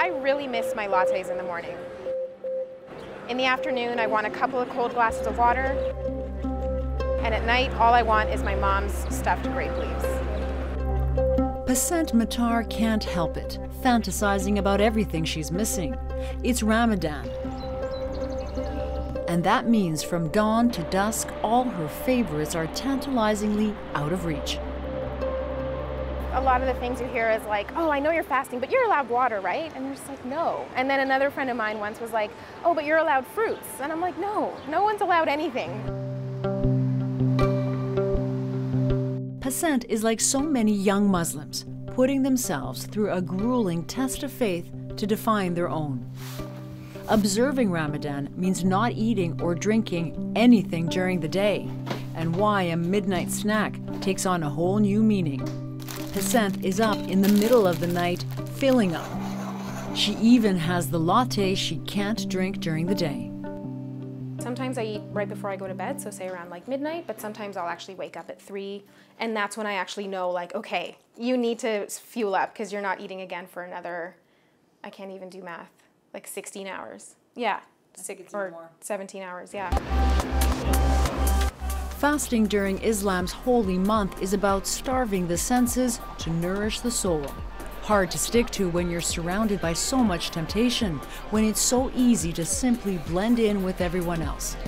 I really miss my lattes in the morning. In the afternoon, I want a couple of cold glasses of water. And at night, all I want is my mom's stuffed grape leaves. Pasent Matar can't help it, fantasizing about everything she's missing. It's Ramadan. And that means from dawn to dusk, all her favorites are tantalizingly out of reach. A lot of the things you hear is like, oh, I know you're fasting, but you're allowed water, right? And you're just like, no. And then another friend of mine once was like, oh, but you're allowed fruits. And I'm like, no, no one's allowed anything. Pasent is like so many young Muslims, putting themselves through a grueling test of faith to define their own. Observing Ramadan means not eating or drinking anything during the day, and why a midnight snack takes on a whole new meaning. Pasent is up in the middle of the night, filling up. She even has the latte she can't drink during the day. Sometimes I eat right before I go to bed, so say around like midnight, but sometimes I'll actually wake up at 3, and that's when I actually know, like, okay, you need to fuel up because you're not eating again for another, I can't even do math, like 16 hours. Yeah, 6 or 17 hours, yeah. Fasting during Islam's holy month is about starving the senses to nourish the soul. Hard to stick to when you're surrounded by so much temptation, when it's so easy to simply blend in with everyone else.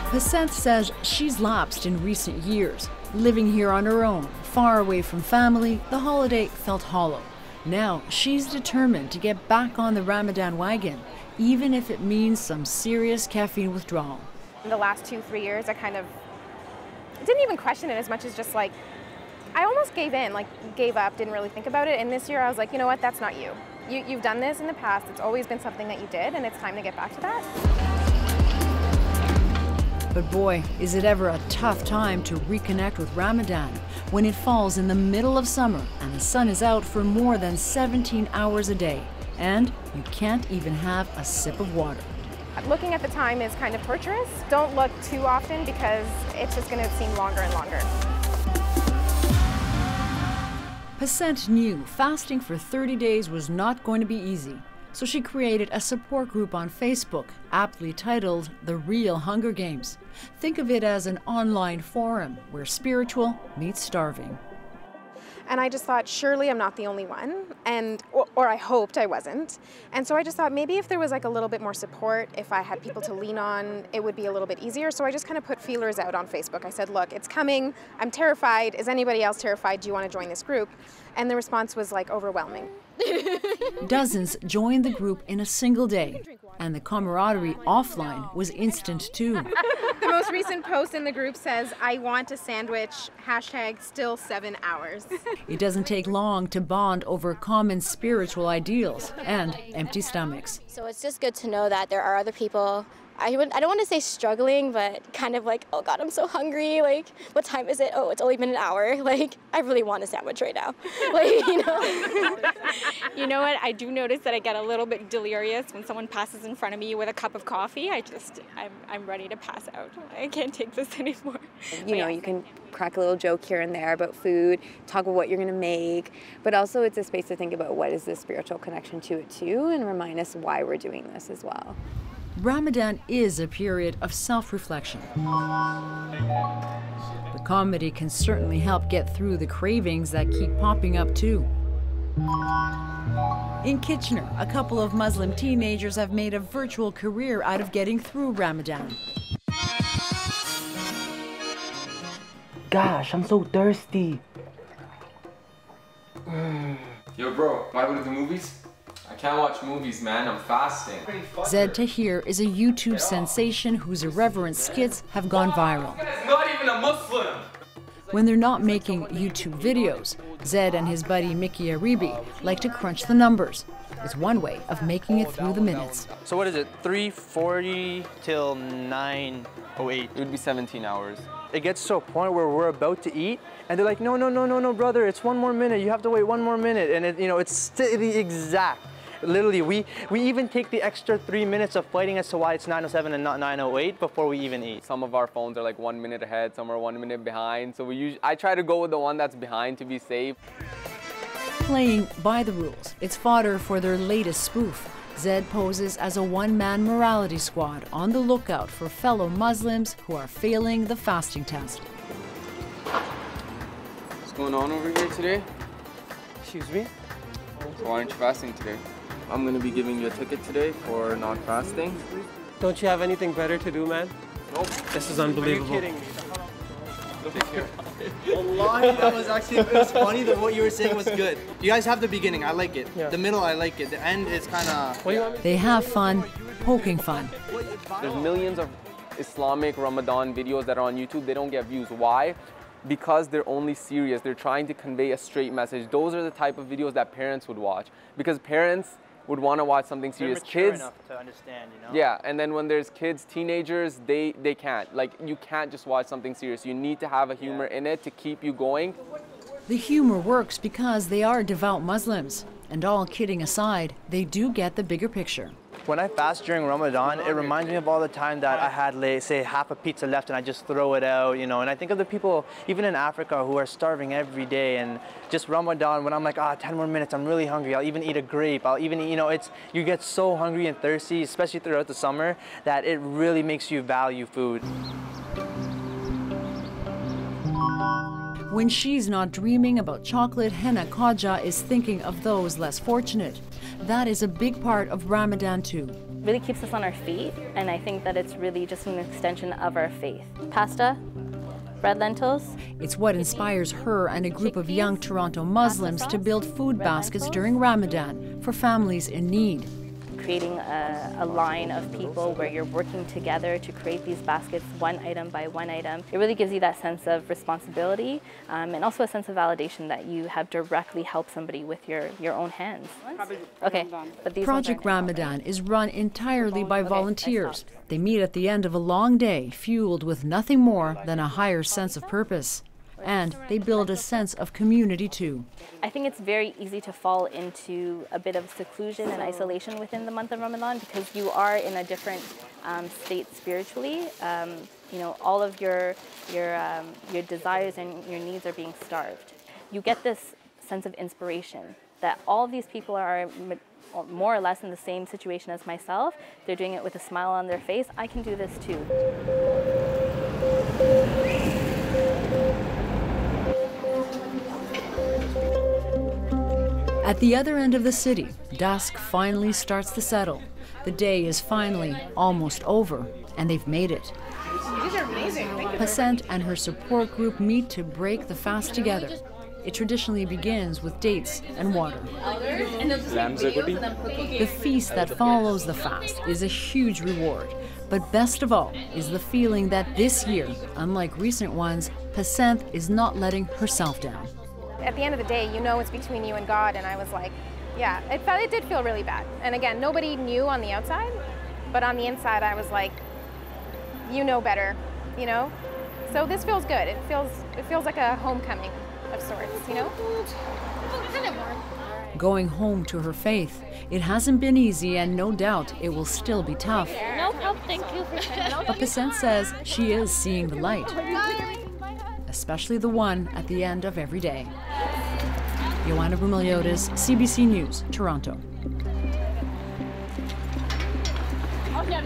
Pasent says she's lapsed in recent years. Living here on her own, far away from family, the holiday felt hollow. Now she's determined to get back on the Ramadan wagon, even if it means some serious caffeine withdrawal. In the last 2-3 years, I didn't even question it as much as just like, I almost gave in, like gave up, didn't really think about it. And this year I was like, you know what, that's not you. You've done this in the past. It's always been something that you did, and it's time to get back to that. But boy, is it ever a tough time to reconnect with Ramadan when it falls in the middle of summer and the sun is out for more than 17 hours a day, and you can't even have a sip of water. Looking at the time is kind of torturous. Don't look too often because it's just going to seem longer and longer. Pasent knew fasting for 30 days was not going to be easy, so she created a support group on Facebook, aptly titled The Real Hunger Games. Think of it as an online forum where spiritual meets starving. And I just thought, surely I'm not the only one, or I hoped I wasn't. And so I just thought maybe if there was like a little bit more support, if I had people to lean on, it would be a little bit easier. So I just kind of put feelers out on Facebook. I said, look, it's coming, I'm terrified. Is anybody else terrified? Do you want to join this group? And the response was like overwhelming. Dozens joined the group in a single day, and the camaraderie offline was instant too. The most recent post in the group says, I want a sandwich, hashtag still 7 hours. It doesn't take long to bond over common spiritual ideals and empty stomachs. So it's just good to know that there are other people, I don't want to say struggling, but kind of like, oh God, I'm so hungry. Like, what time is it? Oh, it's only been an hour. Like, I really want a sandwich right now. Like, you know. You know what? I do notice that I get a little bit delirious when someone passes in front of me with a cup of coffee. I'm ready to pass out. I can't take this anymore. You know, you can crack a little joke here and there about food, talk about what you're going to make, but also it's a space to think about what is the spiritual connection to it too, and remind us why we're doing this as well. Ramadan is a period of self-reflection. The comedy can certainly help get through the cravings that keep popping up too. In Kitchener, a couple of Muslim teenagers have made a virtual career out of getting through Ramadan. Gosh, I'm so thirsty. Yo bro, wanna go to the movies? I can't watch movies, man. I'm fasting. Zed Tahir is a YouTube sensation whose irreverent skits have gone viral. Not even a Muslim! When they're not making YouTube videos, Zed and his buddy Mickey Aribi like to crunch the numbers. It's one way of making it through the minutes. So what is it, 3:40 till 9:08? It would be 17 hours. It gets to a point where we're about to eat, and they're like, no, brother, it's 1 more minute. You have to wait 1 more minute, and it's the exact. Literally, we even take the extra 3 minutes of fighting as to why it's 9:07 and not 9:08 before we even eat. Some of our phones are like 1 minute ahead, some are 1 minute behind. So I try to go with the one that's behind to be safe. playing by the rules. It's fodder for their latest spoof. Zed poses as a one-man morality squad on the lookout for fellow Muslims who are failing the fasting test. What's going on over here today? Excuse me? Why aren't you fasting today? I'm going to be giving you a ticket today for not fasting. Don't you have anything better to do, man? Nope. This is unbelievable. Are you kidding me? Take care. Wallahi, that was actually, it was funny that what you were saying was good. You guys have the beginning, I like it. Yeah. The middle, I like it. The end is kind of... They have fun, poking fun. There's millions of Islamic Ramadan videos that are on YouTube. They don't get views. Why? Because they're only serious. They're trying to convey a straight message. Those are the type of videos that parents would watch. Because parents would want to watch something serious. They're mature Kids, enough to understand, you know? yeah, and then when there's kids, teenagers, they can't. Like, you can't just watch something serious. You need to have a humor in it to keep you going. The humor works because they are devout Muslims. And all kidding aside, they do get the bigger picture. When I fast during Ramadan, it reminds me of all the time that I had, like, say, half a pizza left and I just throw it out, you know. And I think of the people, even in Africa, who are starving every day. And just Ramadan, when I'm like, 10 more minutes, I'm really hungry. I'll even eat a grape. I'll even, you know, you get so hungry and thirsty, especially throughout the summer, that it really makes you value food. When she's not dreaming about chocolate, Henna Khaja is thinking of those less fortunate. That is a big part of Ramadan too. Really keeps us on our feet, and I think that it's really just an extension of our faith. Pasta, red lentils. It's what inspires her and a group of young Toronto Muslims to build food baskets during Ramadan for families in need. Creating a line of people where you're working together to create these baskets one item by one item. It really gives you that sense of responsibility and also a sense of validation that you have directly helped somebody with your own hands. Okay, but these Project Ramadan is run entirely by volunteers. They meet at the end of a long day, fueled with nothing more than a higher sense of purpose. And they build a sense of community too. I think it's very easy to fall into a bit of seclusion and isolation within the month of Ramadan because you are in a different state spiritually. You know, all of your desires and your needs are being starved. You get this sense of inspiration that all of these people are more or less in the same situation as myself. They're doing it with a smile on their face. I can do this too. At the other end of the city, dusk finally starts to settle. The day is finally almost over, and they've made it. These are amazing. Pasent and her support group meet to break the fast together. It traditionally begins with dates and water. The feast that follows the fast is a huge reward. But best of all is the feeling that this year, unlike recent ones, Pasent is not letting herself down. At the end of the day, you know it's between you and God, and I was like, yeah, it did feel really bad. And again, nobody knew on the outside, but on the inside I was like, you know better, you know? So this feels good. It feels like a homecoming of sorts, you know? Going home to her faith, it hasn't been easy, and no doubt it will still be tough. No help, thank you. But Pasent says she is seeing the light, especially the one at the end of every day. Joanna Brumeliotis, CBC News, Toronto. Oh, yeah,